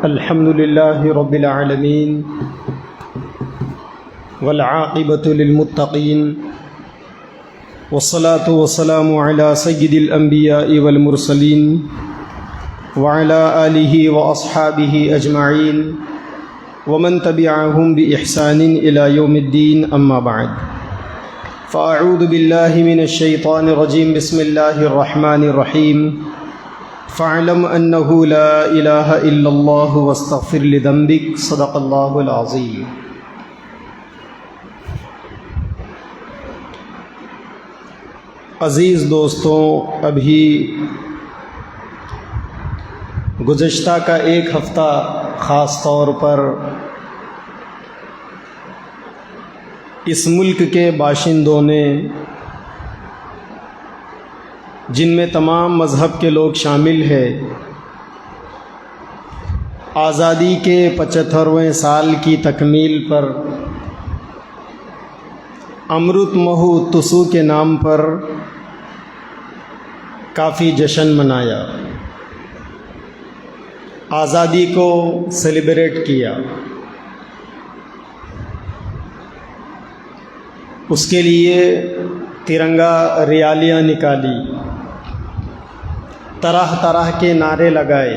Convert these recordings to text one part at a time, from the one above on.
الحمد لله رب العالمين والعاقبة للمتقين والصلاة والسلام على سيد الأنبياء والمرسلين وعلى آله وأصحابه أجمعين ومن تبعهم بإحسان إلى يوم الدين أما بعد فأعوذ بالله من الشيطان الرجيم بسم الله الرحمن الرحيم فاعلم أنه لا إله إلا الله واستغفر لذنبك صدق الله العظيم۔ عزیز دوستوں، ابھی گزشتہ کا ایک ہفتہ خاص طور پر اس ملک کے باشندوں نے، جن میں تمام مذہب کے لوگ شامل ہیں، آزادی کے 75ویں سال کی تکمیل پر امرت مہوتسو کے نام پر کافی جشن منایا، آزادی کو سیلیبریٹ کیا۔ اس کے لیے ترنگا ریالیاں نکالی، طرح طرح کے نعرے لگائے،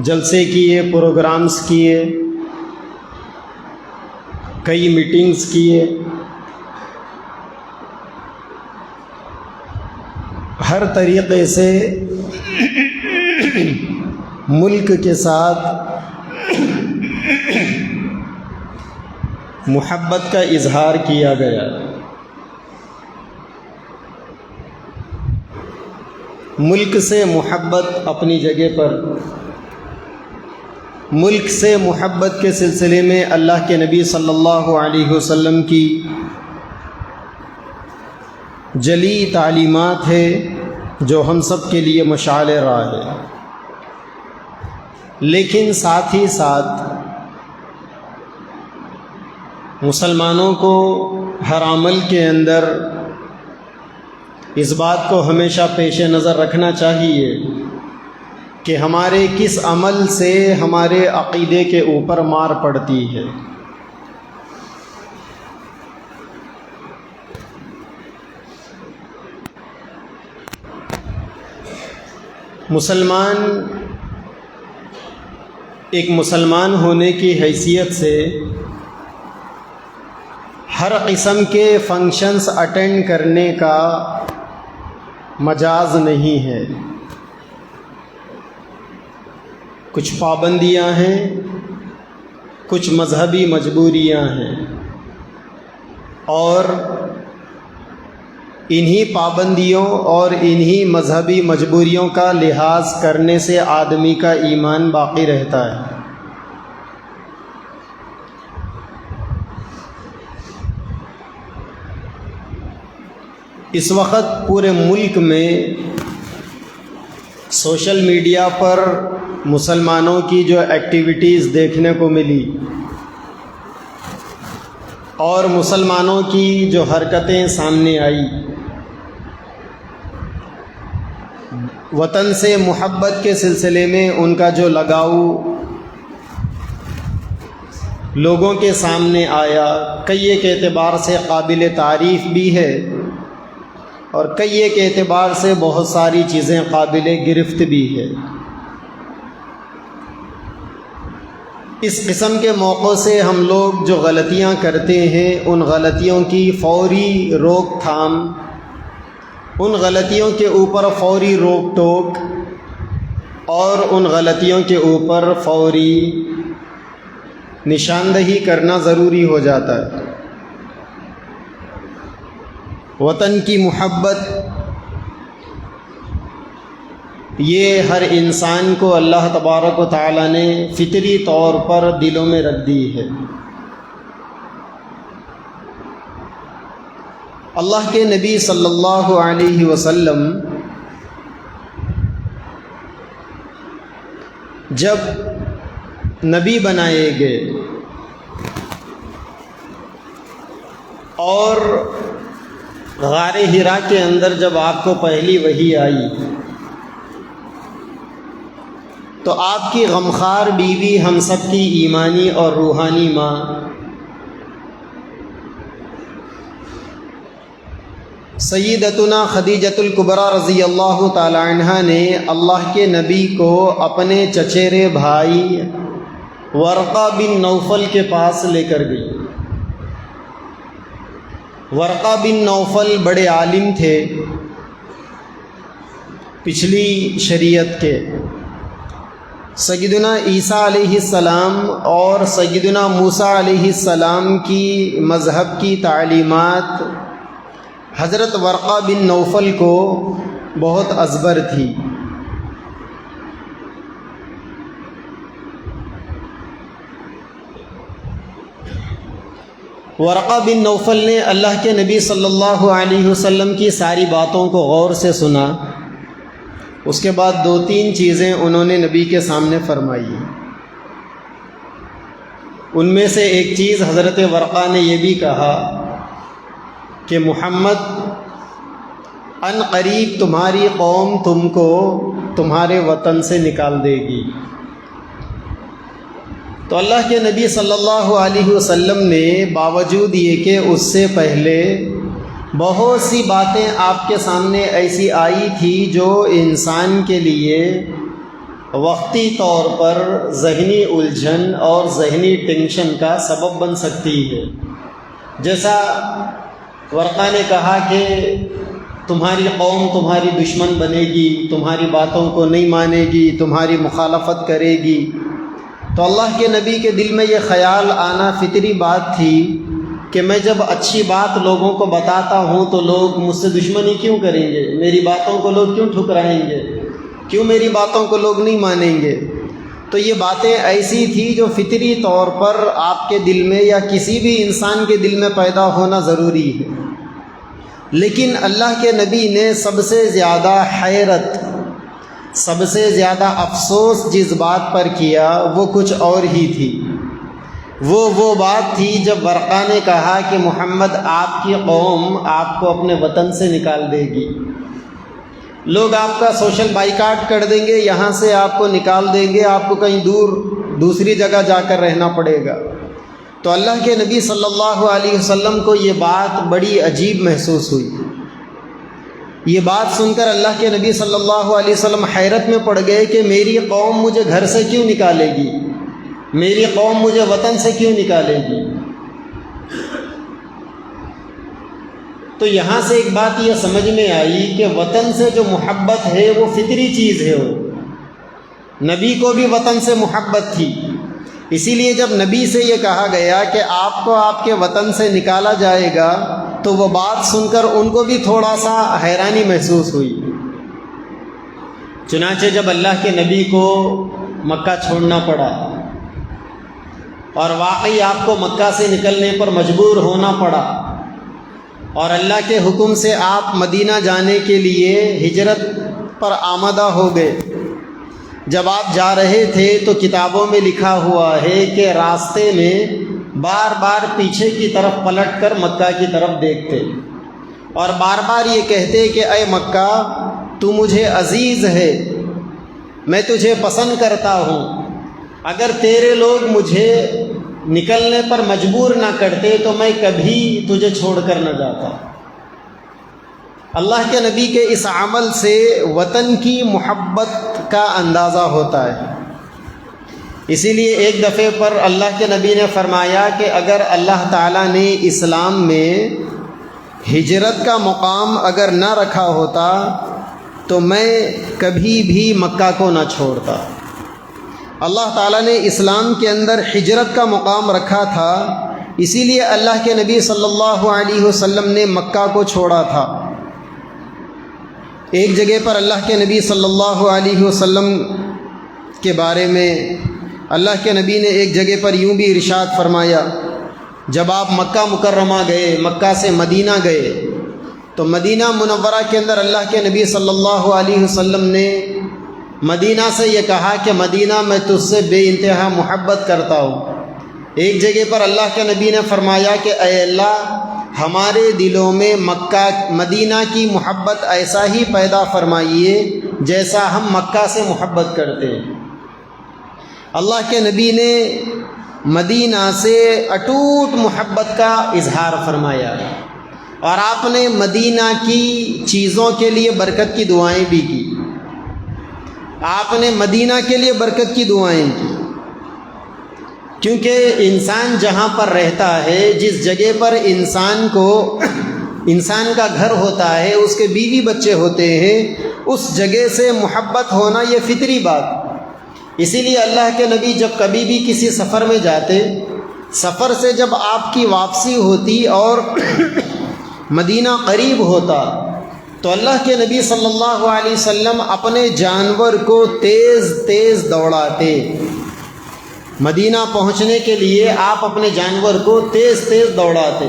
جلسے کیے، پروگرامز کیے، کئی میٹنگز کیے۔ ہر طریقے سے ملک کے ساتھ محبت کا اظہار کیا گیا۔ ملک سے محبت اپنی جگہ پر، ملک سے محبت کے سلسلے میں اللہ کے نبی صلی اللہ علیہ وسلم کی جلی تعلیمات ہے جو ہم سب کے لیے مشعل راہ ہے، لیکن ساتھ ہی ساتھ مسلمانوں کو ہر عمل کے اندر اس بات کو ہمیشہ پیش نظر رکھنا چاہیے کہ ہمارے کس عمل سے ہمارے عقیدے کے اوپر مار پڑتی ہے۔ مسلمان ایک مسلمان ہونے کی حیثیت سے ہر قسم کے فنکشنز اٹینڈ کرنے کا مجاز نہیں ہے۔ کچھ پابندیاں ہیں، کچھ مذہبی مجبوریاں ہیں، اور انہی پابندیوں اور انہی مذہبی مجبوریوں کا لحاظ کرنے سے آدمی کا ایمان باقی رہتا ہے۔ اس وقت پورے ملک میں سوشل میڈیا پر مسلمانوں کی جو ایکٹیویٹیز دیکھنے کو ملی اور مسلمانوں کی جو حرکتیں سامنے آئی، وطن سے محبت کے سلسلے میں ان کا جو لگاؤ لوگوں کے سامنے آیا، کئی ایک اعتبار سے قابل تعریف بھی ہے اور کئی ایک اعتبار سے بہت ساری چیزیں قابل گرفت بھی ہے۔ اس قسم کے موقع سے ہم لوگ جو غلطیاں کرتے ہیں، ان غلطیوں کی فوری روک تھام، ان غلطیوں کے اوپر فوری روک ٹوک اور ان غلطیوں کے اوپر فوری نشاندہی کرنا ضروری ہو جاتا ہے۔ وطن کی محبت یہ ہر انسان کو اللہ تبارک و تعالی نے فطری طور پر دلوں میں رکھ دی ہے۔ اللہ کے نبی صلی اللہ علیہ وسلم جب نبی بنائے گئے اور غار حرا کے اندر جب آپ کو پہلی وحی آئی تو آپ کی غمخوار بیوی ہم سب کی ایمانی اور روحانی ماں سیدتنا خدیجۃ الکبریٰ رضی اللہ تعالی عنہا نے اللہ کے نبی کو اپنے چچیرے بھائی ورقہ بن نوفل کے پاس لے کر گئی۔ ورقہ بن نوفل بڑے عالم تھے پچھلی شریعت کے۔ سیدنا عیسیٰ علیہ السلام اور سیدنا موسیٰ علیہ السلام کی مذہب کی تعلیمات حضرت ورقہ بن نوفل کو بہت ازبر تھی۔ ورقہ بن نوفل نے اللہ کے نبی صلی اللہ علیہ وسلم کی ساری باتوں کو غور سے سنا۔ اس کے بعد 2-3 چیزیں انہوں نے نبی کے سامنے فرمائی۔ ان میں سے ایک چیز حضرت ورقہ نے یہ بھی کہا کہ محمد ان قریب تمہاری قوم تم کو تمہارے وطن سے نکال دے گی۔ تو اللہ کے نبی صلی اللہ علیہ وسلم نے باوجود یہ کہ اس سے پہلے بہت سی باتیں آپ کے سامنے ایسی آئی تھی جو انسان کے لیے وقتی طور پر ذہنی الجھن اور ذہنی ٹینشن کا سبب بن سکتی ہے۔ جیسا ورقہ نے کہا کہ تمہاری قوم تمہاری دشمن بنے گی، تمہاری باتوں کو نہیں مانے گی، تمہاری مخالفت کرے گی۔ تو اللہ کے نبی کے دل میں یہ خیال آنا فطری بات تھی کہ میں جب اچھی بات لوگوں کو بتاتا ہوں تو لوگ مجھ سے دشمنی کیوں کریں گے، میری باتوں کو لوگ کیوں ٹھکرائیں گے، کیوں میری باتوں کو لوگ نہیں مانیں گے۔ تو یہ باتیں ایسی تھی جو فطری طور پر آپ کے دل میں یا کسی بھی انسان کے دل میں پیدا ہونا ضروری ہے۔ لیکن اللہ کے نبی نے سب سے زیادہ حیرت، سب سے زیادہ افسوس جس بات پر کیا وہ کچھ اور ہی تھی۔ وہ بات تھی جب ورقہ نے کہا کہ محمد آپ کی قوم آپ کو اپنے وطن سے نکال دے گی، لوگ آپ کا سوشل بائیکاٹ کر دیں گے، یہاں سے آپ کو نکال دیں گے، آپ کو کہیں دور دوسری جگہ جا کر رہنا پڑے گا۔ تو اللہ کے نبی صلی اللہ علیہ وسلم کو یہ بات بڑی عجیب محسوس ہوئی۔ یہ بات سن کر اللہ کے نبی صلی اللہ علیہ وسلم حیرت میں پڑ گئے کہ میری قوم مجھے گھر سے کیوں نکالے گی، میری قوم مجھے وطن سے کیوں نکالے گی۔ تو یہاں سے ایک بات یہ سمجھ میں آئی کہ وطن سے جو محبت ہے وہ فطری چیز ہے۔ وہ نبی کو بھی وطن سے محبت تھی، اسی لیے جب نبی سے یہ کہا گیا کہ آپ کو آپ کے وطن سے نکالا جائے گا تو وہ بات سن کر ان کو بھی تھوڑا سا حیرانی محسوس ہوئی۔ چنانچہ جب اللہ کے نبی کو مکہ چھوڑنا پڑا اور واقعی آپ کو مکہ سے نکلنے پر مجبور ہونا پڑا اور اللہ کے حکم سے آپ مدینہ جانے کے لیے ہجرت پر آمادہ ہو گئے، جب آپ جا رہے تھے تو کتابوں میں لکھا ہوا ہے کہ راستے میں بار بار پیچھے کی طرف پلٹ کر مکہ کی طرف دیکھتے اور بار بار یہ کہتے کہ اے مکہ تو مجھے عزیز ہے، میں تجھے پسند کرتا ہوں، اگر تیرے لوگ مجھے نکلنے پر مجبور نہ کرتے تو میں کبھی تجھے چھوڑ کر نہ جاتا۔ اللہ کے نبی کے اس عمل سے وطن کی محبت کا اندازہ ہوتا ہے۔ اسی لیے ایک دفعے پر اللہ کے نبی نے فرمایا کہ اگر اللہ تعالیٰ نے اسلام میں ہجرت کا مقام اگر نہ رکھا ہوتا تو میں کبھی بھی مکہ کو نہ چھوڑتا۔ اللہ تعالیٰ نے اسلام کے اندر ہجرت کا مقام رکھا تھا، اسی لیے اللہ کے نبی صلی اللہ علیہ وسلم نے مکہ کو چھوڑا تھا۔ ایک جگہ پر اللہ کے نبی صلی اللہ علیہ وسلم کے بارے میں اللہ کے نبی نے ایک جگہ پر یوں بھی ارشاد فرمایا، جب آپ مکہ مکرمہ گئے، مکہ سے مدینہ گئے تو مدینہ منورہ کے اندر اللہ کے نبی صلی اللہ علیہ وسلم نے مدینہ سے یہ کہا کہ مدینہ میں تجھ سے بے انتہا محبت کرتا ہوں۔ ایک جگہ پر اللہ کے نبی نے فرمایا کہ اے اللہ ہمارے دلوں میں مکہ مدینہ کی محبت ایسا ہی پیدا فرمائیے جیسا ہم مکہ سے محبت کرتے ہیں۔ اللہ کے نبی نے مدینہ سے اٹوٹ محبت کا اظہار فرمایا، اور آپ نے مدینہ کی چیزوں کے لیے برکت کی دعائیں بھی کی. آپ نے مدینہ کے لیے برکت کی دعائیں کی، کیونکہ انسان جہاں پر رہتا ہے، جس جگہ پر انسان کا گھر ہوتا ہے، اس کے بیوی بچے ہوتے ہیں، اس جگہ سے محبت ہونا یہ فطری بات. اسی لیے اللہ کے نبی جب کبھی بھی کسی سفر میں جاتے، سفر سے جب آپ کی واپسی ہوتی اور مدینہ قریب ہوتا، تو اللہ کے نبی صلی اللہ علیہ وسلم اپنے جانور کو تیز تیز دوڑاتے. مدینہ پہنچنے کے لیے آپ اپنے جانور کو تیز تیز دوڑاتے.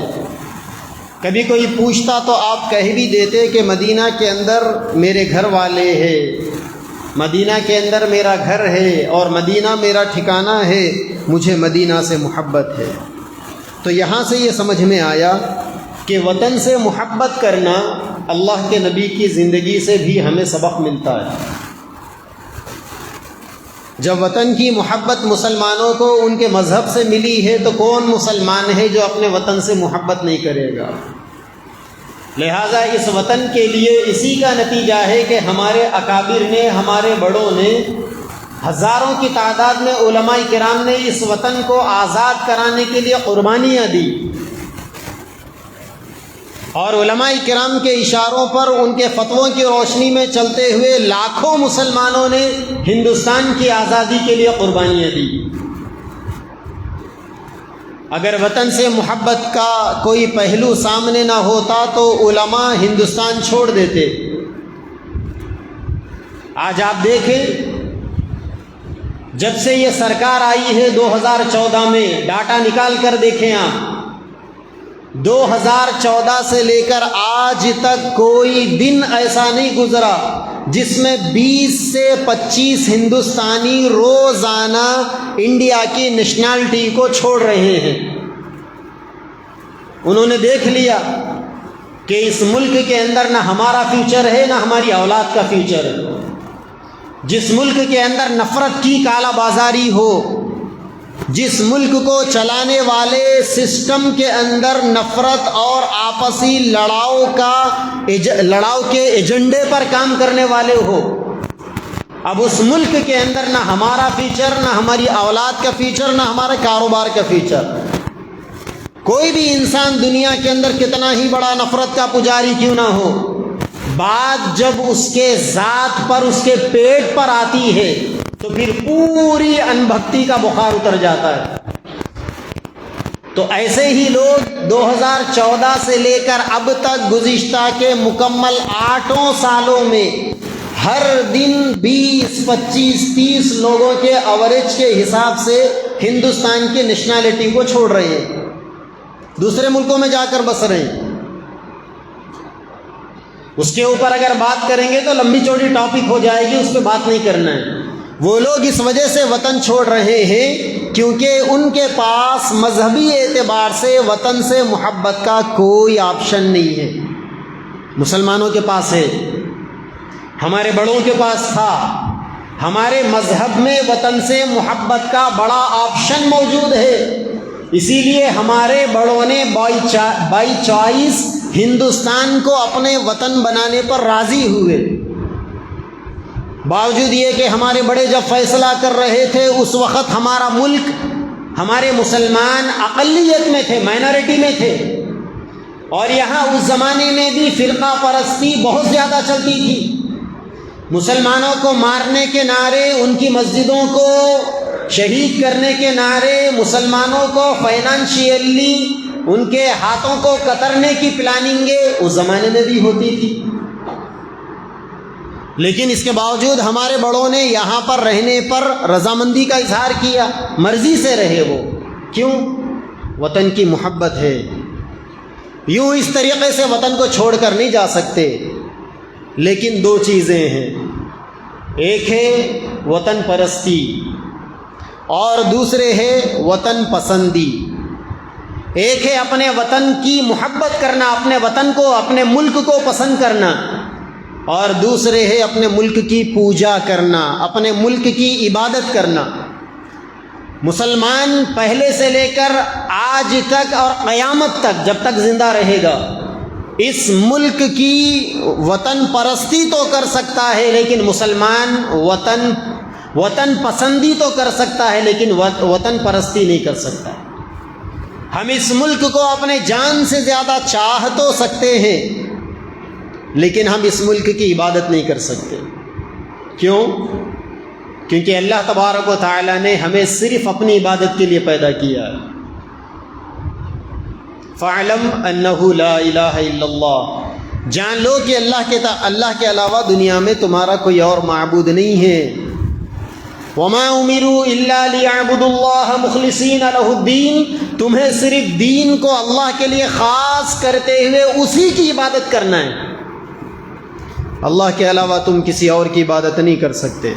کبھی کوئی پوچھتا تو آپ کہہ بھی دیتے کہ مدینہ کے اندر میرے گھر والے ہیں، مدینہ کے اندر میرا گھر ہے اور مدینہ میرا ٹھکانہ ہے، مجھے مدینہ سے محبت ہے. تو یہاں سے یہ سمجھ میں آیا کہ وطن سے محبت کرنا اللہ کے نبی کی زندگی سے بھی ہمیں سبق ملتا ہے. جب وطن کی محبت مسلمانوں کو ان کے مذہب سے ملی ہے تو کون مسلمان ہے جو اپنے وطن سے محبت نہیں کرے گا؟ لہٰذا اس وطن کے لیے اسی کا نتیجہ ہے کہ ہمارے اکابر نے، ہمارے بڑوں نے، ہزاروں کی تعداد میں علماء کرام نے اس وطن کو آزاد کرانے کے لیے قربانیاں دی، اور علماء کرام کے اشاروں پر، ان کے فتووں کی روشنی میں چلتے ہوئے لاکھوں مسلمانوں نے ہندوستان کی آزادی کے لیے قربانیاں دی. اگر وطن سے محبت کا کوئی پہلو سامنے نہ ہوتا تو علماء ہندوستان چھوڑ دیتے. آج آپ دیکھیں، جب سے یہ سرکار آئی ہے 2014 میں، ڈاٹا نکال کر دیکھیں آپ، 2014 سے لے کر آج تک کوئی دن ایسا نہیں گزرا جس میں 20 سے 25 ہندوستانی روزانہ انڈیا کی نیشنلٹی کو چھوڑ رہے ہیں. انہوں نے دیکھ لیا کہ اس ملک کے اندر نہ ہمارا فیوچر ہے، نہ ہماری اولاد کا فیوچر ہے. جس ملک کے اندر نفرت کی کالا بازاری ہو، جس ملک کو چلانے والے سسٹم کے اندر نفرت اور آپسی لڑاؤ کے ایجنڈے پر کام کرنے والے ہو، اب اس ملک کے اندر نہ ہمارا فیوچر، نہ ہماری اولاد کا فیوچر، نہ ہمارے کاروبار کا فیوچر. کوئی بھی انسان دنیا کے اندر کتنا ہی بڑا نفرت کا پجاری کیوں نہ ہو، بات جب اس کے ذات پر، اس کے پیٹ پر آتی ہے تو پھر پوری انبھکتی کا بخار اتر جاتا ہے. تو ایسے ہی لوگ 2014 سے لے کر اب تک گزشتہ کے مکمل 8 سالوں میں ہر دن 20، 25، 30 لوگوں کے ایوریج کے حساب سے ہندوستان کی نیشنلٹی کو چھوڑ رہے ہیں، دوسرے ملکوں میں جا کر بس رہے ہیں. اس کے اوپر اگر بات کریں گے تو لمبی چوڑی ٹاپک ہو جائے گی، اس پہ بات نہیں کرنا ہے. وہ لوگ اس وجہ سے وطن چھوڑ رہے ہیں کیونکہ ان کے پاس مذہبی اعتبار سے وطن سے محبت کا کوئی آپشن نہیں ہے. مسلمانوں کے پاس ہے، ہمارے بڑوں کے پاس تھا. ہمارے مذہب میں وطن سے محبت کا بڑا آپشن موجود ہے، اسی لیے ہمارے بڑوں نے بائی چوائس ہندوستان کو اپنے وطن بنانے پر راضی ہوئے. باوجود یہ کہ ہمارے بڑے جب فیصلہ کر رہے تھے اس وقت ہمارا ملک، ہمارے مسلمان اقلیت میں تھے، مائنارٹی میں تھے، اور یہاں اس زمانے میں بھی فرقہ پرستی بہت زیادہ چلتی تھی. مسلمانوں کو مارنے کے نعرے، ان کی مسجدوں کو شہید کرنے کے نعرے، مسلمانوں کو فائنانشیلی ان کے ہاتھوں کو کترنے کی پلاننگیں اس زمانے میں بھی ہوتی تھی. لیکن اس کے باوجود ہمارے بڑوں نے یہاں پر رہنے پر رضامندی کا اظہار کیا، مرضی سے رہے. وہ کیوں؟ وطن کی محبت ہے. یوں اس طریقے سے وطن کو چھوڑ کر نہیں جا سکتے. لیکن دو چیزیں ہیں، ایک ہے وطن پرستی اور دوسرے ہے وطن پسندی. ایک ہے اپنے وطن کی محبت کرنا، اپنے وطن کو، اپنے ملک کو پسند کرنا، اور دوسرے ہے اپنے ملک کی پوجا کرنا، اپنے ملک کی عبادت کرنا. مسلمان پہلے سے لے کر آج تک اور قیامت تک جب تک زندہ رہے گا اس ملک کی وطن پرستی تو کر سکتا ہے، لیکن مسلمان وطن پسندی تو کر سکتا ہے، لیکن وطن پرستی نہیں کر سکتا۔ ہم اس ملک کو اپنے جان سے زیادہ چاہ تو سکتے ہیں، لیکن ہم اس ملک کی عبادت نہیں کر سکتے۔ کیوں؟ کیونکہ اللہ تبارک و تعالی نے ہمیں صرف اپنی عبادت کے لیے پیدا کیا ہے۔ فَاعْلَمْ أَنَّهُ لَا إِلَٰهَ إِلَّا اللَّهُ، جان لو کہ اللہ کے علاوہ دنیا میں تمہارا کوئی اور معبود نہیں ہے۔ وَمَا أُمِرُوا إِلَّا لِيَعْبُدُوا اللَّهَ مُخْلِصِينَ لَهُ الدِّينَ، تمہیں صرف دین کو اللہ کے لیے خاص کرتے ہوئے اسی کی عبادت کرنا ہے۔ اللہ کے علاوہ تم کسی اور کی عبادت نہیں کر سکتے،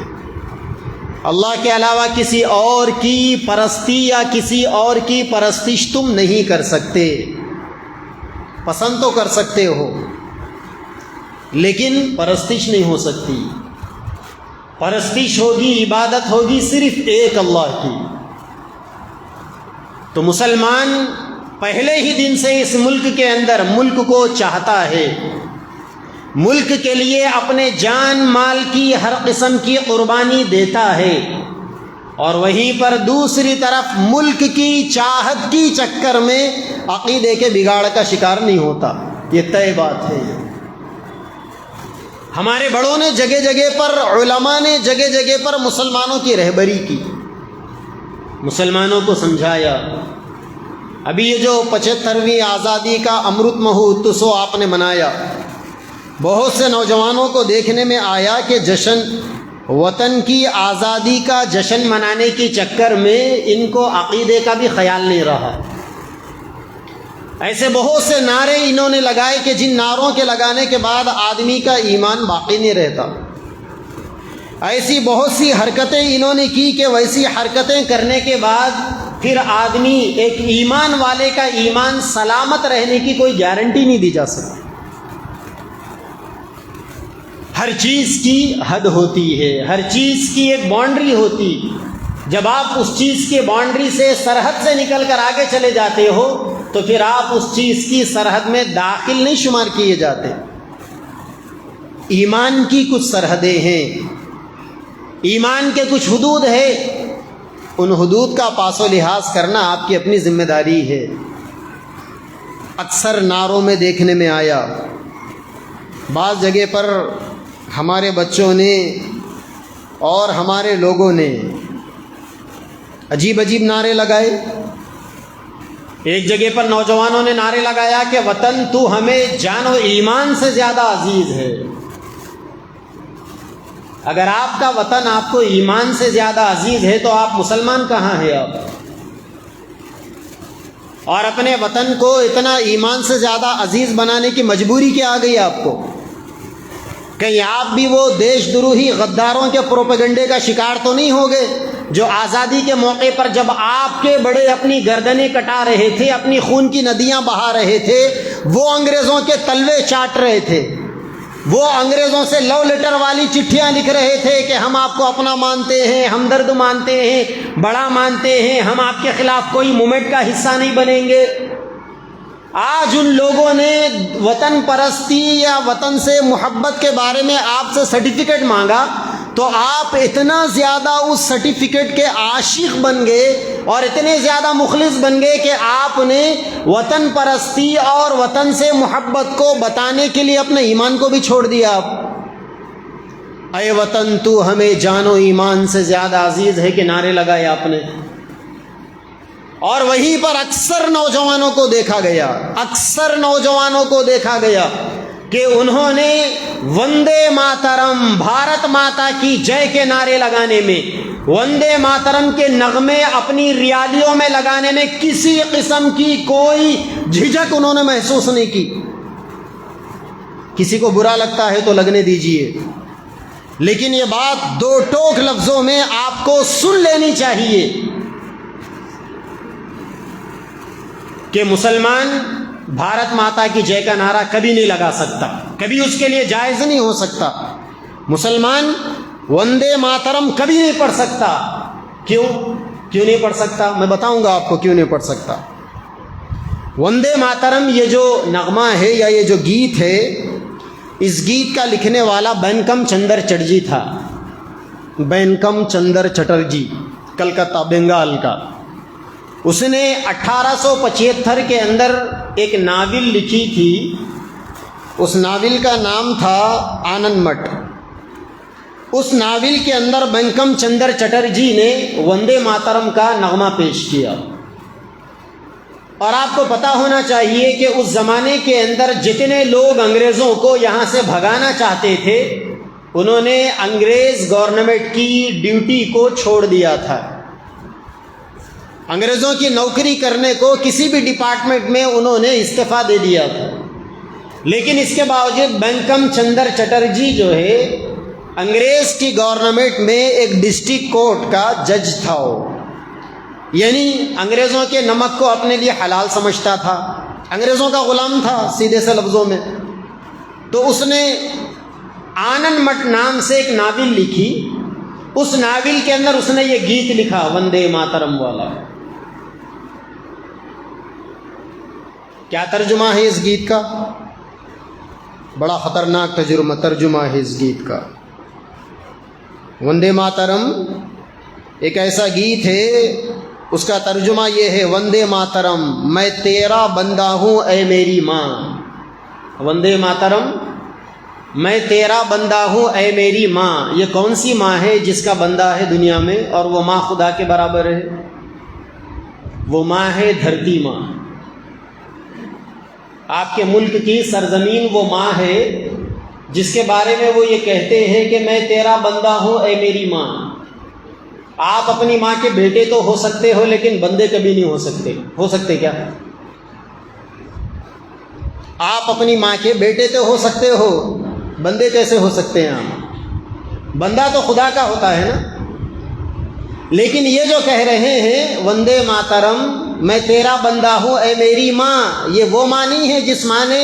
اللہ کے علاوہ کسی اور کی پرستی یا کسی اور کی پرستش تم نہیں کر سکتے۔ پسند تو کر سکتے ہو، لیکن پرستش نہیں ہو سکتی۔ پرستش ہوگی، عبادت ہوگی صرف ایک اللہ کی۔ تو مسلمان پہلے ہی دن سے اس ملک کے اندر ملک کو چاہتا ہے، ملک کے لیے اپنے جان مال کی ہر قسم کی قربانی دیتا ہے، اور وہیں پر دوسری طرف ملک کی چاہت کی چکر میں عقیدے کے بگاڑ کا شکار نہیں ہوتا۔ یہ طے بات ہے۔ ہمارے بڑوں نے جگہ جگہ پر، علماء نے جگہ جگہ پر مسلمانوں کی رہبری کی، مسلمانوں کو سمجھایا۔ ابھی یہ جو 75ویں آزادی کا امرت مہوتسو آپ نے منایا، بہت سے نوجوانوں کو دیکھنے میں آیا کہ جشن، وطن کی آزادی کا جشن منانے کے چکر میں ان کو عقیدے کا بھی خیال نہیں رہا۔ ایسے بہت سے نعرے انہوں نے لگائے کہ جن نعروں کے لگانے کے بعد آدمی کا ایمان باقی نہیں رہتا۔ ایسی بہت سی حرکتیں انہوں نے کی کہ ویسی حرکتیں کرنے کے بعد پھر آدمی، ایک ایمان والے کا ایمان سلامت رہنے کی کوئی گارنٹی نہیں دی جا سکتی۔ ہر چیز کی حد ہوتی ہے، ہر چیز کی ایک باؤنڈری ہوتی۔ جب آپ اس چیز کی باؤنڈری سے، سرحد سے نکل کر آگے چلے جاتے ہو تو پھر آپ اس چیز کی سرحد میں داخل نہیں شمار کیے جاتے۔ ایمان کی کچھ سرحدیں ہیں، ایمان کے کچھ حدود ہے، ان حدود کا پاس و لحاظ کرنا آپ کی اپنی ذمہ داری ہے۔ اکثر نعروں میں دیکھنے میں آیا، بعض جگہ پر ہمارے بچوں نے اور ہمارے لوگوں نے عجیب عجیب نعرے لگائے۔ ایک جگہ پر نوجوانوں نے نعرے لگایا کہ وطن تو ہمیں جان و ایمان سے زیادہ عزیز ہے۔ اگر آپ کا وطن آپ کو ایمان سے زیادہ عزیز ہے تو آپ مسلمان کہاں ہیں آپ؟ اور اپنے وطن کو اتنا ایمان سے زیادہ عزیز بنانے کی مجبوری کیا آ گئی آپ کو؟ کہیں آپ بھی وہ دیش دروہی غداروں کے پروپیگنڈے کا شکار تو نہیں ہو گئے جو آزادی کے موقع پر جب آپ کے بڑے اپنی گردنیں کٹا رہے تھے، اپنی خون کی ندیاں بہا رہے تھے، وہ انگریزوں کے تلوے چاٹ رہے تھے، وہ انگریزوں سے لو لیٹر والی چٹھیاں لکھ رہے تھے کہ ہم آپ کو اپنا مانتے ہیں، ہمدرد مانتے ہیں، بڑا مانتے ہیں، ہم آپ کے خلاف کوئی موومنٹ کا حصہ نہیں بنیں گے۔ آج ان لوگوں نے وطن پرستی یا وطن سے محبت کے بارے میں آپ سے سرٹیفکیٹ مانگا تو آپ اتنا زیادہ اس سرٹیفکیٹ کے عاشق بن گئے اور اتنے زیادہ مخلص بن گئے کہ آپ نے وطن پرستی اور وطن سے محبت کو بتانے کے لیے اپنے ایمان کو بھی چھوڑ دیا۔ اے وطن تو ہمیں جان و ایمان سے زیادہ عزیز ہے کے نعرے لگائے آپ نے، اور وہیں پر اکثر نوجوانوں کو دیکھا گیا کہ انہوں نے وندے ماترم، بھارت ماتا کی جے کے نعرے لگانے میں، وندے ماترم کے نغمے اپنی ریالیوں میں لگانے میں کسی قسم کی کوئی جھجک انہوں نے محسوس نہیں کی۔ کسی کو برا لگتا ہے تو لگنے دیجئے، لیکن یہ بات دو ٹوک لفظوں میں آپ کو سن لینی چاہیے کہ مسلمان بھارت ماتا کی جے کا نعرہ کبھی نہیں لگا سکتا، کبھی اس کے لیے جائز نہیں ہو سکتا۔ مسلمان وندے ماترم کبھی نہیں پڑھ سکتا۔ کیوں؟ کیوں نہیں پڑھ سکتا؟ میں بتاؤں گا آپ کو کیوں نہیں پڑھ سکتا۔ وندے ماترم یہ جو نغمہ ہے یا یہ جو گیت ہے، اس گیت کا لکھنے والا بنکم چندر چٹرجی تھا۔ بنکم چندر چٹرجی، کلکتہ، بنگال کا۔ اس نے 1875 کے اندر ایک ناول لکھی تھی، اس ناول کا نام تھا آنند مٹھ۔ اس ناول کے اندر بنکم چندر چٹرجی نے وندے ماترم کا نغمہ پیش کیا۔ اور آپ کو پتہ ہونا چاہیے کہ اس زمانے کے اندر جتنے لوگ انگریزوں کو یہاں سے بھگانا چاہتے تھے، انہوں نے انگریز گورنمنٹ کی ڈیوٹی کو چھوڑ دیا تھا۔ انگریزوں کی نوکری کرنے کو کسی بھی ڈپارٹمنٹ میں انہوں نے استعفیٰ دے دیا تھا، لیکن اس کے باوجود بنکم چندر چٹرجی جو ہے انگریز کی گورنمنٹ میں ایک ڈسٹرکٹ کورٹ کا جج تھا وہ، یعنی انگریزوں کے نمک کو اپنے لیے حلال سمجھتا تھا، انگریزوں کا غلام تھا سیدھے سے لفظوں میں۔ تو اس نے آنند مٹھ نام سے ایک ناول لکھی، اس ناول کے اندر اس نے یہ گیت لکھا وندے ماترم والا۔ کیا ترجمہ ہے اس گیت کا؟ بڑا خطرناک ترجمہ ہے اس گیت کا۔ وندے ماترم ایک ایسا گیت ہے، اس کا ترجمہ یہ ہے، وندے ماترم میں تیرا بندہ ہوں اے میری ماں۔ وندے ماترم میں تیرا بندہ ہوں اے میری ماں۔ یہ کون سی ماں ہے جس کا بندہ ہے دنیا میں اور وہ ماں خدا کے برابر ہے؟ وہ ماں ہے دھرتی ماں۔ آپ کے ملک کی سرزمین وہ ماں ہے جس کے بارے میں وہ یہ کہتے ہیں کہ میں تیرا بندہ ہوں اے میری ماں۔ آپ اپنی ماں کے بیٹے تو ہو سکتے ہو لیکن بندے کبھی نہیں ہو سکتے۔ ہو سکتے کیا؟ آپ اپنی ماں کے بیٹے تو ہو سکتے ہو، بندے کیسے ہو سکتے ہیں آپ؟ بندہ تو خدا کا ہوتا ہے نا۔ لیکن یہ جو کہہ رہے ہیں وندے ماترم میں تیرا بندہ ہوں اے میری ماں، یہ وہ ماں نہیں ہے جس ماں نے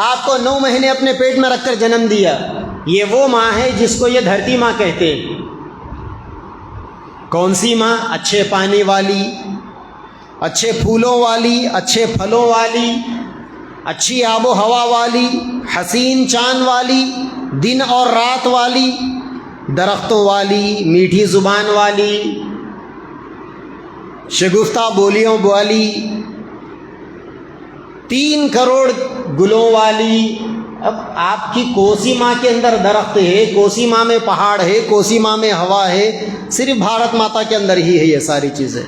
آپ کو 9 مہینے اپنے پیٹ میں رکھ کر جنم دیا۔ یہ وہ ماں ہے جس کو یہ دھرتی ماں کہتے ہیں۔ کون سی ماں؟ اچھے پانی والی، اچھے پھولوں والی، اچھے پھلوں والی، اچھی آب و ہوا والی، حسین چاند والی، دن اور رات والی، درختوں والی، میٹھی زبان والی، شگفتہ بولیوں والی، 3 کروڑ گلوں والی۔ اب آپ کی کوسی ماں کے اندر درخت ہے، کوسی ماں میں پہاڑ ہے، کوسی ماں میں ہوا ہے، صرف بھارت ماتا کے اندر ہی ہے یہ ساری چیزیں،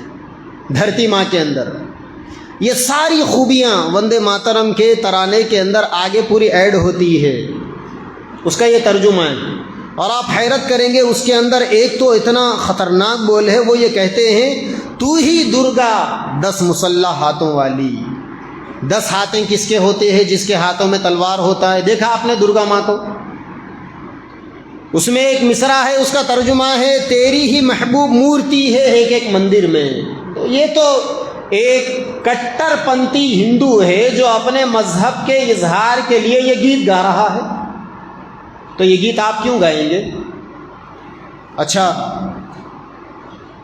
دھرتی ماں کے اندر۔ یہ ساری خوبیاں وندے ماترم کے ترانے کے اندر آگے پوری ایڈ ہوتی ہے، اس کا یہ ترجمہ ہے۔ اور آپ حیرت کریں گے، اس کے اندر ایک تو اتنا خطرناک بول ہے، وہ یہ کہتے ہیں تو ہی درگا 10 مسلح ہاتھوں والی۔ 10 ہاتھیں کس کے ہوتے ہیں؟ جس کے ہاتھوں میں تلوار ہوتا ہے۔ دیکھا آپ نے درگا ماں کو؟ اس میں ایک مصرع ہے، اس کا ترجمہ ہے تیری ہی محبوب مورتی ہے ایک ایک مندر میں۔ تو یہ تو ایک کٹر پنتھی ہندو ہے جو اپنے مذہب کے اظہار کے لیے یہ گیت گا رہا ہے۔ تو یہ گیت آپ کیوں گائیں گے؟ اچھا،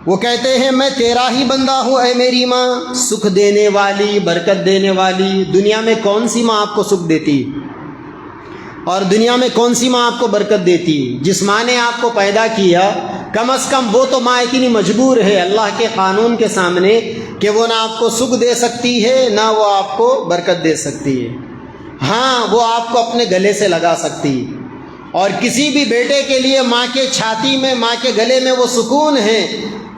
وہ کہتے ہیں میں تیرا ہی بندہ ہوں اے میری ماں، سکھ دینے والی، برکت دینے والی۔ دنیا میں کون سی ماں آپ کو سکھ دیتی اور دنیا میں کون سی ماں آپ کو برکت دیتی؟ جس ماں نے آپ کو پیدا کیا، کم از کم وہ تو ماں اتنی مجبور ہے اللہ کے قانون کے سامنے کہ وہ نہ آپ کو سکھ دے سکتی ہے نہ وہ آپ کو برکت دے سکتی ہے۔ ہاں، وہ آپ کو اپنے گلے سے لگا سکتی ہے۔ اور کسی بھی بیٹے کے لیے ماں کے چھاتی میں، ماں کے گلے میں وہ سکون ہے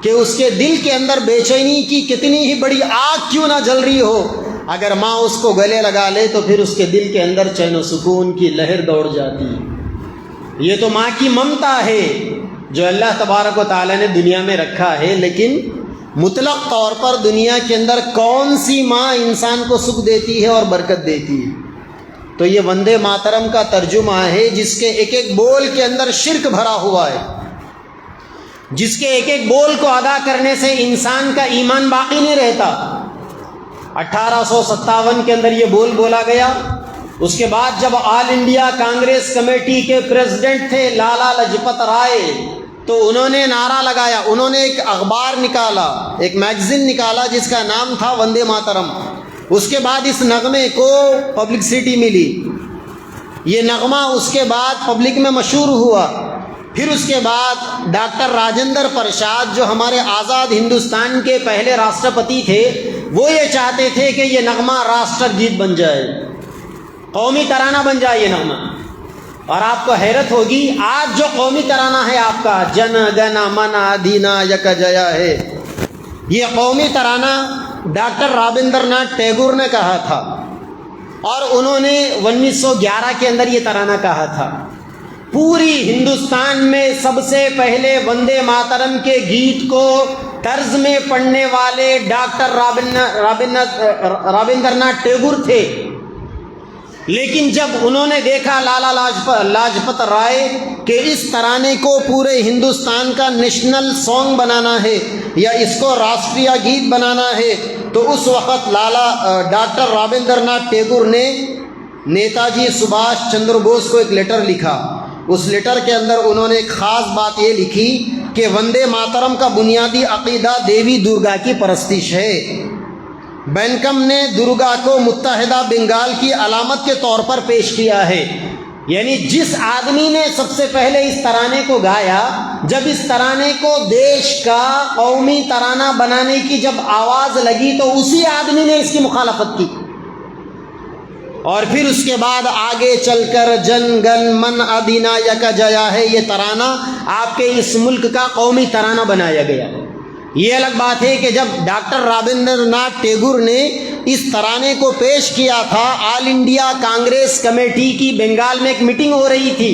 کہ اس کے دل کے اندر بے چینی کی کتنی ہی بڑی آگ کیوں نہ جل رہی ہو، اگر ماں اس کو گلے لگا لے تو پھر اس کے دل کے اندر چین و سکون کی لہر دوڑ جاتی ہے۔ یہ تو ماں کی ممتا ہے جو اللہ تبارک و تعالیٰ نے دنیا میں رکھا ہے۔ لیکن مطلق طور پر دنیا کے اندر کون سی ماں انسان کو سکھ دیتی ہے اور برکت دیتی ہے؟ تو یہ وندے ماترم کا ترجمہ ہے جس کے ایک ایک بول کے اندر شرک بھرا ہوا ہے، جس کے ایک ایک بول کو ادا کرنے سے انسان کا ایمان باقی نہیں رہتا۔ 1857 کے اندر یہ بول بولا گیا۔ اس کے بعد جب آل انڈیا کانگریس کمیٹی کے پریزیڈنٹ تھے لالا لاجپت رائے، تو انہوں نے نعرہ لگایا، انہوں نے ایک اخبار نکالا، ایک میگزین نکالا جس کا نام تھا وندے ماترم۔ اس کے بعد اس نغمے کو پبلسٹی ملی، یہ نغمہ اس کے بعد پبلک میں مشہور ہوا۔ پھر اس کے بعد ڈاکٹر راجندر پرساد جو ہمارے آزاد ہندوستان کے پہلے راشٹرپتی تھے، وہ یہ چاہتے تھے کہ یہ نغمہ راشٹر گیت بن جائے، قومی ترانہ بن جائے یہ نغمہ۔ اور آپ کو حیرت ہوگی، آج جو قومی ترانہ ہے آپ کا جن گن من ادھینایک جیا ہے، یہ قومی ترانہ ڈاکٹر رابندر ناتھ ٹیگور نے کہا تھا، اور انہوں نے 1911 کے اندر یہ ترانہ کہا تھا۔ پوری ہندوستان میں سب سے پہلے وندے ماترم کے گیت کو طرز میں پڑھنے والے ڈاکٹر رابندر ناتھ ٹیگور تھے۔ لیکن جب انہوں نے دیکھا لالا لاجپت رائے کہ اس ترانے کو پورے ہندوستان کا نیشنل سانگ بنانا ہے یا اس کو راشٹریہ گیت بنانا ہے، تو اس وقت ڈاکٹر رابندر ناتھ ٹیگور نے نیتا جی سبھاش چندر بوس کو ایک لیٹر لکھا۔ اس لیٹر کے اندر انہوں نے ایک خاص بات یہ لکھی کہ وندے ماترم کا بنیادی عقیدہ دیوی درگا کی پرستش ہے۔ بینکم نے درگا کو متحدہ بنگال کی علامت کے طور پر پیش کیا ہے، یعنی جس آدمی نے سب سے پہلے اس ترانے کو گایا، جب اس ترانے کو دیش کا قومی ترانہ بنانے کی جب آواز لگی تو اسی آدمی نے اس کی مخالفت کی۔ اور پھر اس کے بعد آگے چل کر جن گن من ادھینایک جیا ہے یہ ترانہ آپ کے اس ملک کا قومی ترانہ بنایا گیا۔ یہ الگ بات ہے کہ جب ڈاکٹر رابندر ناتھ ٹیگور نے اس ترانے کو پیش کیا تھا، آل انڈیا کانگریس کمیٹی کی بنگال میں ایک میٹنگ ہو رہی تھی،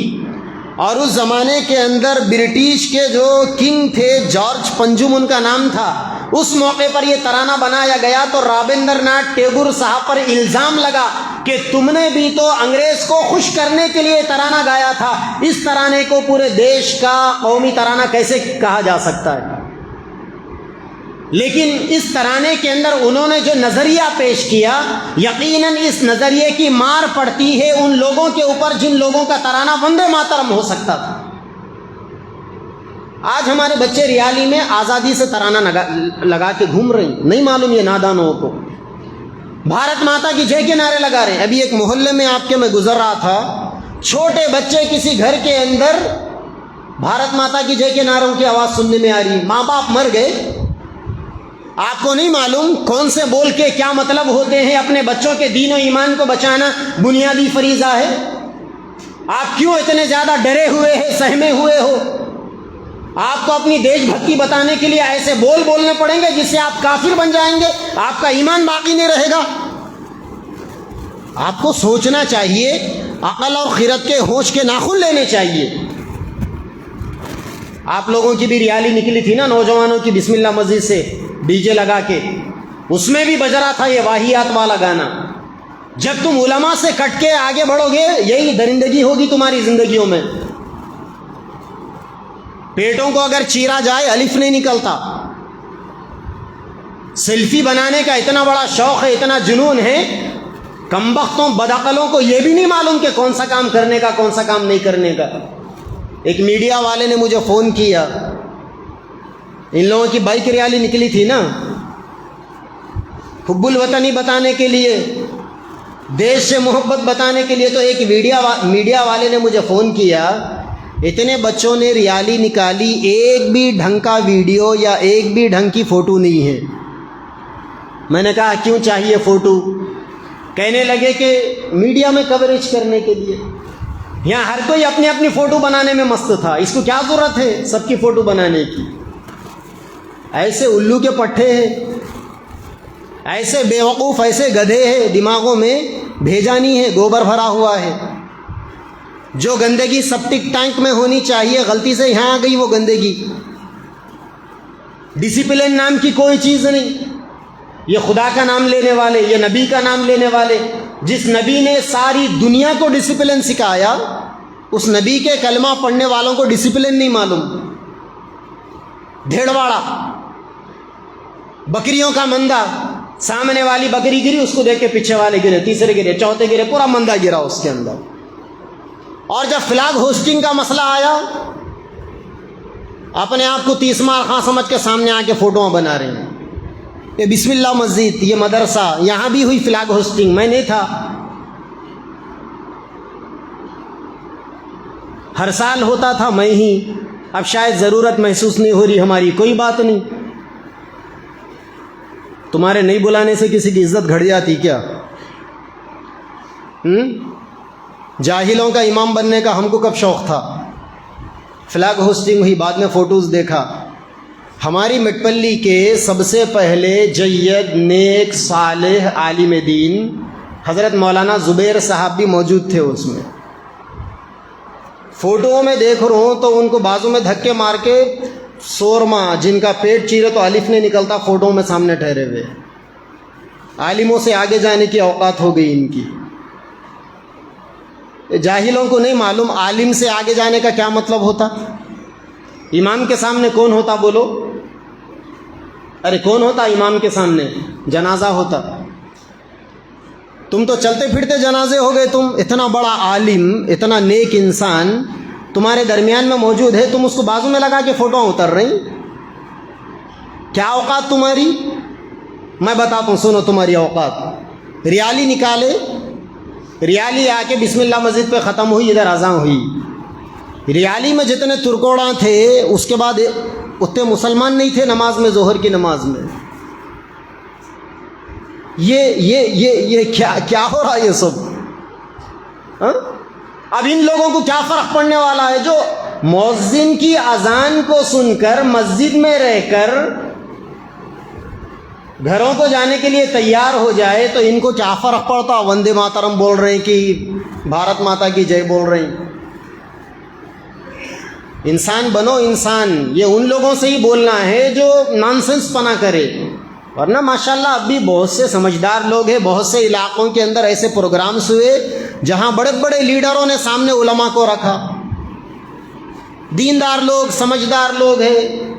اور اس زمانے کے اندر برٹش کے جو کنگ تھے جارج پنجم ان کا نام تھا، اس موقع پر یہ ترانہ بنایا گیا تو رابندر ناتھ ٹیگور صاحب پر الزام لگا کہ تم نے بھی تو انگریز کو خوش کرنے کے لیے ترانہ گایا تھا، اس ترانے کو پورے دیش کا قومی ترانہ کیسے کہا جا سکتا ہے؟ لیکن اس ترانے کے اندر انہوں نے جو نظریہ پیش کیا، یقیناً اس نظریے کی مار پڑتی ہے ان لوگوں کے اوپر جن لوگوں کا ترانہ وندے ماترم ہو سکتا تھا۔ آج ہمارے بچے ریالی میں آزادی سے ترانہ لگا کے گھوم رہے ہیں، نہیں معلوم یہ نادانوں کو، بھارت ماتا کی جے کے نعرے لگا رہے ہیں۔ ابھی ایک محلے میں آپ کے میں گزر رہا تھا، چھوٹے بچے کسی گھر کے اندر بھارت ماتا کی جے کے نعروں کی آواز سننے میں آ رہی، ماں باپ مر گئے، آپ کو نہیں معلوم کون سے بول کے کیا مطلب ہوتے ہیں۔ اپنے بچوں کے دین و ایمان کو بچانا بنیادی فریضہ ہے، آپ کیوں اتنے زیادہ ڈرے ہوئے ہیں، سہمے ہوئے ہو؟ آپ کو اپنی دیش بھکتی بتانے کے لیے ایسے بولنے پڑیں گے جس سے آپ کافر بن جائیں گے، آپ کا ایمان باقی نہیں رہے گا۔ آپ کو سوچنا چاہیے، عقل اور خرد کے ہوش کے ناخن لینے چاہیے۔ آپ لوگوں کی بھی ریالی نکلی تھی نا نوجوانوں کی، بسم اللہ مسجد سے ڈی جے لگا کے، اس میں بھی بج رہا تھا یہ واہیات والا گانا۔ جب تم علماء سے کٹ کے آگے بڑھو گے، یہی درندگی ہوگی تمہاری زندگیوں میں۔ پیٹوں کو اگر چیرا جائے الف نہیں نکلتا۔ سیلفی بنانے کا اتنا بڑا شوق ہے، اتنا جنون ہے، کمبختوں بدعقلوں کو یہ بھی نہیں معلوم کہ کون سا کام کرنے کا کون سا کام نہیں کرنے کا۔ ایک میڈیا والے نے مجھے فون کیا، ان لوگوں کی بائک ریالی نکلی تھی نا، حب الوطنی بتانے کے لیے، دیش سے محبت بتانے کے لیے، تو ایک میڈیا والے نے مجھے فون کیا، اتنے بچوں نے ریالی نکالی، ایک بھی ڈھنگ کا ویڈیو یا ایک بھی ڈھنگ کی فوٹو نہیں ہے۔ میں نے کہا کیوں چاہیے فوٹو؟ کہنے لگے کہ میڈیا میں کوریج کرنے کے لیے، یہاں ہر کوئی اپنی اپنی فوٹو بنانے میں مست تھا، اس کو کیا ضرورت ہے سب کی فوٹو بنانے کی؟ ایسے الو کے پٹھے ہیں، ایسے بیوقوف، ایسے گدھے ہیں، دماغوں میں بھیجا نہیں ہے، گوبر بھرا ہوا ہے۔ جو گندگی سپٹک ٹینک میں ہونی چاہیے غلطی سے یہاں آ گئی، وہ گندگی۔ ڈسپلن نام کی کوئی چیز نہیں، یہ خدا کا نام لینے والے، یہ نبی کا نام لینے والے، جس نبی نے ساری دنیا کو ڈسپلن سکھایا، اس نبی کے کلمہ پڑھنے والوں کو ڈسپلن نہیں معلوم۔ بھیڑواڑا، بکریوں کا مندہ، سامنے والی بکری گری، اس کو دیکھ کے پیچھے والے گرے، تیسرے گرے، چوتھے گرے، پورا مندہ گرا اس کے اندر۔ اور جب فلیگ ہوسٹنگ کا مسئلہ آیا اپنے آپ کو 30 مار خاں سمجھ کے سامنے آ کے فوٹواں بنا رہے ہیں. یہ بسم اللہ مسجد، یہ مدرسہ، یہاں بھی ہوئی فلیگ ہوسٹنگ، میں نہیں تھا. ہر سال ہوتا تھا میں ہی، اب شاید ضرورت محسوس نہیں ہو رہی ہماری. کوئی بات نہیں، تمہارے نہیں بلانے سے کسی کی عزت گھٹ جاتی کیا؟ جاہلوں کا امام بننے کا ہم کو کب شوق تھا؟ فلیگ ہوسٹنگ ہوئی، بعد میں فوٹوز دیکھا. ہماری مٹپلی کے سب سے پہلے جید، نیک، صالح عالم دین حضرت مولانا زبیر صاحب بھی موجود تھے اس میں. فوٹوؤں میں دیکھ رہا ہوں تو ان کو بازو میں دھکے مار کے سورما جن کا پیٹ چیرے تو الف نہیں نکلتا، فوٹو میں سامنے ٹھہرے ہوئے. عالموں سے آگے جانے کی اوقات ہو گئی ان کی. جاہلوں کو نہیں معلوم عالم سے آگے جانے کا کیا مطلب ہوتا. امام کے سامنے کون ہوتا بولو؟ ارے کون ہوتا امام کے سامنے؟ جنازہ ہوتا. تم تو چلتے پھرتے جنازے ہو گئے. تم اتنا بڑا عالم، اتنا نیک انسان تمہارے درمیان میں موجود ہے، تم اس کو بازو میں لگا کے فوٹو اتر رہی. کیا اوقات تمہاری؟ میں بتاتا ہوں، سنو تمہاری اوقات. ریالی نکالے، ریالی آ کے بسم اللہ مسجد پہ ختم ہوئی، ادھر اذان ہوئی. ریالی میں جتنے ترکوڑاں تھے اس کے بعد اتنے مسلمان نہیں تھے نماز میں، ظہر کی نماز میں. یہ کیا ہو رہا ہے یہ سب؟ اب ان لوگوں کو کیا فرق پڑنے والا ہے جو مؤذن کی اذان کو سن کر مسجد میں رہ کر گھروں کو جانے کے لیے تیار ہو جائے تو ان کو کیا فرق پڑتا؟ وندے ماترم بول رہے ہیں کہ بھارت ماتا کی جے بول رہے ہیں. انسان بنو انسان. یہ ان لوگوں سے ہی بولنا ہے جو نانسنس پنا کرے. ورنہ ماشاءاللہ اب بھی بہت سے سمجھدار لوگ ہیں. بہت سے علاقوں کے اندر ایسے پروگرامز ہوئے جہاں بڑے بڑے لیڈروں نے سامنے علماء کو رکھا. دیندار لوگ، سمجھدار لوگ ہیں.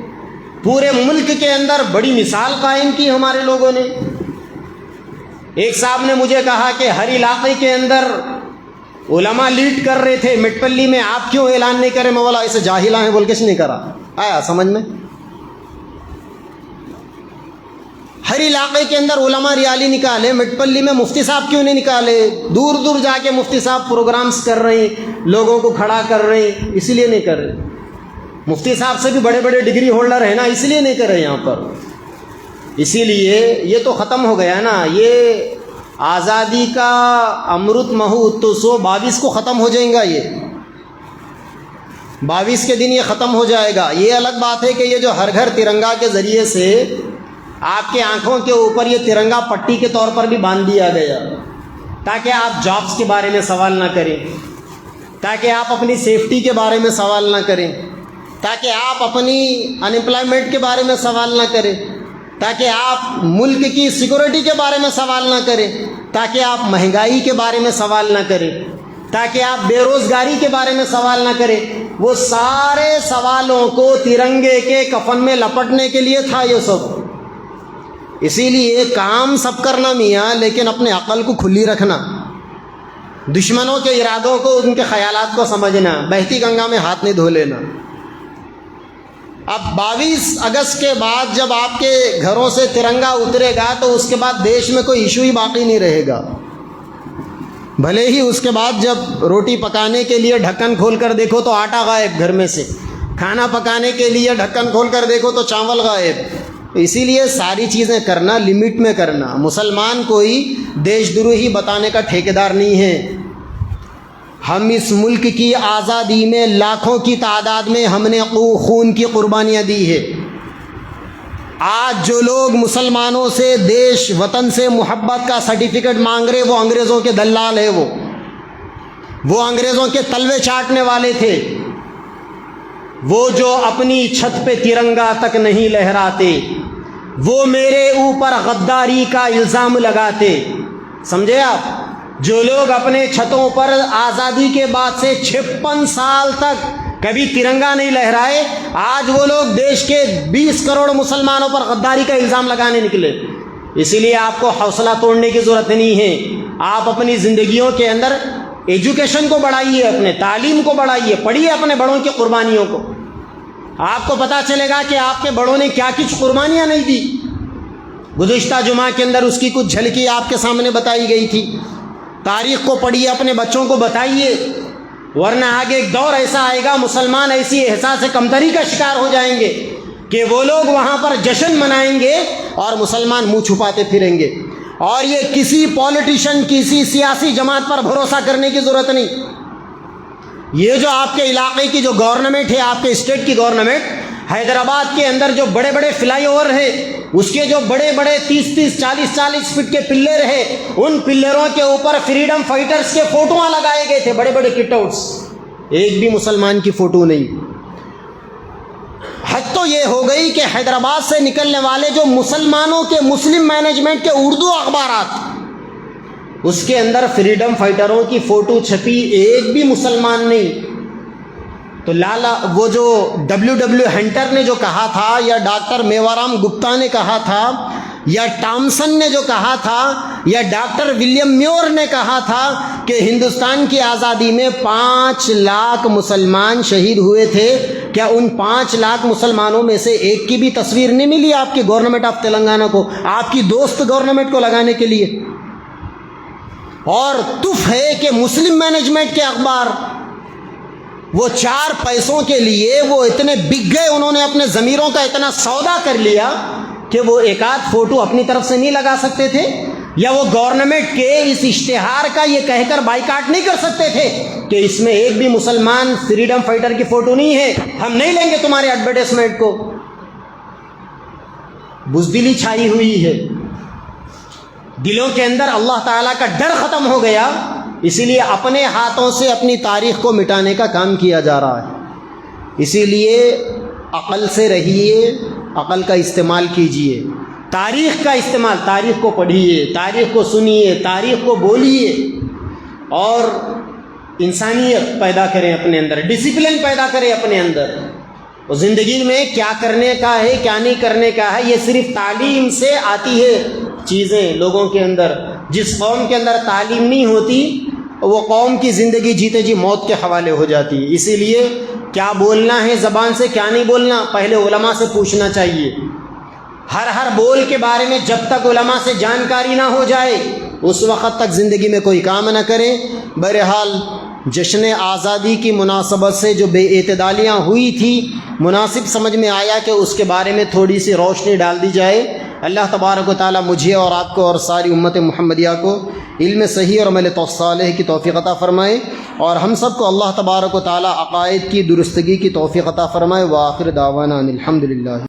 پورے ملک کے اندر بڑی مثال قائم کی ہمارے لوگوں نے. ایک صاحب نے مجھے کہا کہ ہر علاقے کے اندر علماء لیڈ کر رہے تھے، مٹپلی میں آپ کیوں اعلان نہیں کرے؟ میں بولا ایسے جاہلہ ہیں بول کے نہیں کرا. آیا سمجھ میں؟ ہر علاقے کے اندر علماء ریالی نکالے، مٹپلی میں مفتی صاحب کیوں نہیں نکالے؟ دور دور جا کے مفتی صاحب پروگرامز کر رہے ہیں، لوگوں کو کھڑا کر رہے ہیں، اسی لیے نہیں کر رہے. مفتی صاحب سے بھی بڑے بڑے ڈگری ہولڈر ہیں نا، اس لیے نہیں کر رہے یہاں پر. اسی لیے یہ تو ختم ہو گیا نا. یہ آزادی کا امرت مہوتسو 22 کو ختم ہو جائے گا. یہ 22 کے دن یہ ختم ہو جائے گا. یہ الگ بات ہے کہ یہ جو ہر گھر ترنگا کے ذریعے سے آپ کے آنکھوں کے اوپر یہ ترنگا پٹی کے طور پر بھی باندھ دیا گیا تاکہ آپ جابس کے بارے میں سوال نہ کریں، تاکہ آپ اپنی سیفٹی کے بارے میں سوال نہ کریں، تاکہ آپ اپنی انمپلائمنٹ کے بارے میں سوال نہ کریں، تاکہ آپ ملک کی سیکورٹی کے بارے میں سوال نہ کریں، تاکہ آپ مہنگائی کے بارے میں سوال نہ کریں، تاکہ آپ بے روزگاری کے بارے میں سوال نہ کریں. وہ سارے سوالوں کو ترنگے کے کفن میں لپٹنے کے لیے تھا یہ سب. اسی لیے کام سب کرنا میاں، لیکن اپنے عقل کو کھلی رکھنا، دشمنوں کے ارادوں کو، ان کے خیالات کو سمجھنا، بہتی گنگا میں ہاتھ نہیں دھو لینا. اب 22 اگست کے بعد جب آپ کے گھروں سے ترنگا اترے گا تو اس کے بعد دیش میں کوئی ایشو ہی باقی نہیں رہے گا. بھلے ہی اس کے بعد جب روٹی پکانے کے لیے ڈھکن کھول کر دیکھو تو آٹا غائب گھر میں سے، کھانا پکانے کے لیے ڈھکن کھول کر دیکھو تو چاول غائب. اسی لیے ساری چیزیں کرنا لمٹ میں کرنا. مسلمان کوئی دیش دروہی بتانے کا ٹھیکیدار نہیں ہے. ہم اس ملک کی آزادی میں لاکھوں کی تعداد میں ہم نے خون کی قربانیاں دی ہے. آج جو لوگ مسلمانوں سے، دیش وطن سے محبت کا سرٹیفکیٹ مانگ رہے وہ انگریزوں کے دلال ہیں. وہ انگریزوں کے تلوے چاٹنے والے تھے. وہ جو اپنی چھت پہ ترنگا تک نہیں لہراتے، وہ میرے اوپر غداری کا الزام لگاتے. سمجھے آپ؟ جو لوگ اپنے چھتوں پر آزادی کے بعد سے 56 سال تک کبھی ترنگا نہیں لہرائے، آج وہ لوگ دیش کے 20 کروڑ مسلمانوں پر غداری کا الزام لگانے نکلے. اسی لیے آپ کو حوصلہ توڑنے کی ضرورت نہیں ہے. آپ اپنی زندگیوں کے اندر ایجوکیشن کو بڑھائیے، اپنے تعلیم کو بڑھائیے، پڑھیے اپنے بڑوں کی قربانیوں کو. آپ کو پتہ چلے گا کہ آپ کے بڑوں نے کیا کچھ قربانیاں نہیں دی. گزشتہ جمعہ کے اندر اس کی کچھ جھلکی آپ کے سامنے بتائی گئی تھی. تاریخ کو پڑھیے، اپنے بچوں کو بتائیے، ورنہ آگے ایک دور ایسا آئے گا مسلمان ایسی احساس کمتری کا شکار ہو جائیں گے کہ وہ لوگ وہاں پر جشن منائیں گے اور مسلمان منہ چھپاتے پھریں گے. اور یہ کسی پولیٹیشن، کسی سیاسی جماعت پر بھروسہ کرنے کی ضرورت نہیں. یہ جو آپ کے علاقے کی جو گورنمنٹ ہے، آپ کے اسٹیٹ کی گورنمنٹ، حیدرآباد کے اندر جو بڑے بڑے فلائی اوور ہیں، اس کے جو بڑے بڑے 30 40 فٹ کے پلر ہیں، ان پلروں کے اوپر فریڈم فائٹرز کے فوٹوਆਂ لگائے گئے تھے، بڑے بڑے کٹ آؤٹس. ایک بھی مسلمان کی فوٹو نہیں. حد تو یہ ہو گئی کہ حیدرآباد سے نکلنے والے جو مسلمانوں کے، مسلم مینجمنٹ کے اردو اخبارات، اس کے اندر فریڈم فائٹروں کی فوٹو چھپی، ایک بھی مسلمان نہیں. تو وہ جو ڈبلیو ہنٹر نے جو کہا تھا، یا ڈاکٹر میوارام گپتا نے کہا تھا، یا ٹامسن نے جو کہا تھا، یا ڈاکٹر ولیم میور نے کہا تھا کہ ہندوستان کی آزادی میں 5 لاکھ مسلمان شہید ہوئے تھے، کیا ان 5 لاکھ مسلمانوں میں سے ایک کی بھی تصویر نہیں ملی آپ کی گورنمنٹ آف تلنگانہ کو، آپ کی دوست گورنمنٹ کو لگانے کے لیے؟ اور تف ہے کہ مسلم مینجمنٹ کے اخبار وہ 4 پیسوں کے لیے وہ اتنے بک گئے، انہوں نے اپنے ضمیروں کا اتنا سودا کر لیا کہ وہ ایک آدھ فوٹو اپنی طرف سے نہیں لگا سکتے تھے، یا وہ گورنمنٹ کے اس اشتہار کا یہ کہہ کر بائیکاٹ نہیں کر سکتے تھے کہ اس میں ایک بھی مسلمان فریڈم فائٹر کی فوٹو نہیں ہے، ہم نہیں لیں گے تمہارے ایڈورٹائزمنٹ کو. بزدلی چھائی ہوئی ہے دلوں کے اندر، اللہ تعالیٰ کا ڈر ختم ہو گیا، اسی لیے اپنے ہاتھوں سے اپنی تاریخ کو مٹانے کا کام کیا جا رہا ہے. اسی لیے عقل سے رہیے، عقل کا استعمال کیجیے، تاریخ کا استعمال، تاریخ کو پڑھیے، تاریخ کو سنیے، تاریخ کو بولیے، اور انسانیت پیدا کریں اپنے اندر، ڈسپلن پیدا کریں اپنے اندر. اور زندگی میں کیا کرنے کا ہے، کیا نہیں کرنے کا ہے، یہ صرف تعلیم سے آتی ہے چیزیں لوگوں کے اندر. جس قوم کے اندر تعلیم نہیں ہوتی، وہ قوم کی زندگی جیتے جی موت کے حوالے ہو جاتی ہے. اسی لیے کیا بولنا ہے زبان سے، کیا نہیں بولنا، پہلے علماء سے پوچھنا چاہیے. ہر بول کے بارے میں جب تک علماء سے جانکاری نہ ہو جائے، اس وقت تک زندگی میں کوئی کام نہ کریں. بہرحال جشن آزادی کی مناسبت سے جو بے اعتدالیاں ہوئی تھی، مناسب سمجھ میں آیا کہ اس کے بارے میں تھوڑی سی روشنی ڈال دی جائے. اللہ تبارک و تعالی مجھے اور آپ کو اور ساری امت محمدیہ کو علم صحیح اور عمل صالح کی توفیق عطا فرمائے، اور ہم سب کو اللہ تبارک و تعالی عقائد کی درستگی کی توفیق عطا فرمائے. وآخر دعوانا ان الحمدللہ.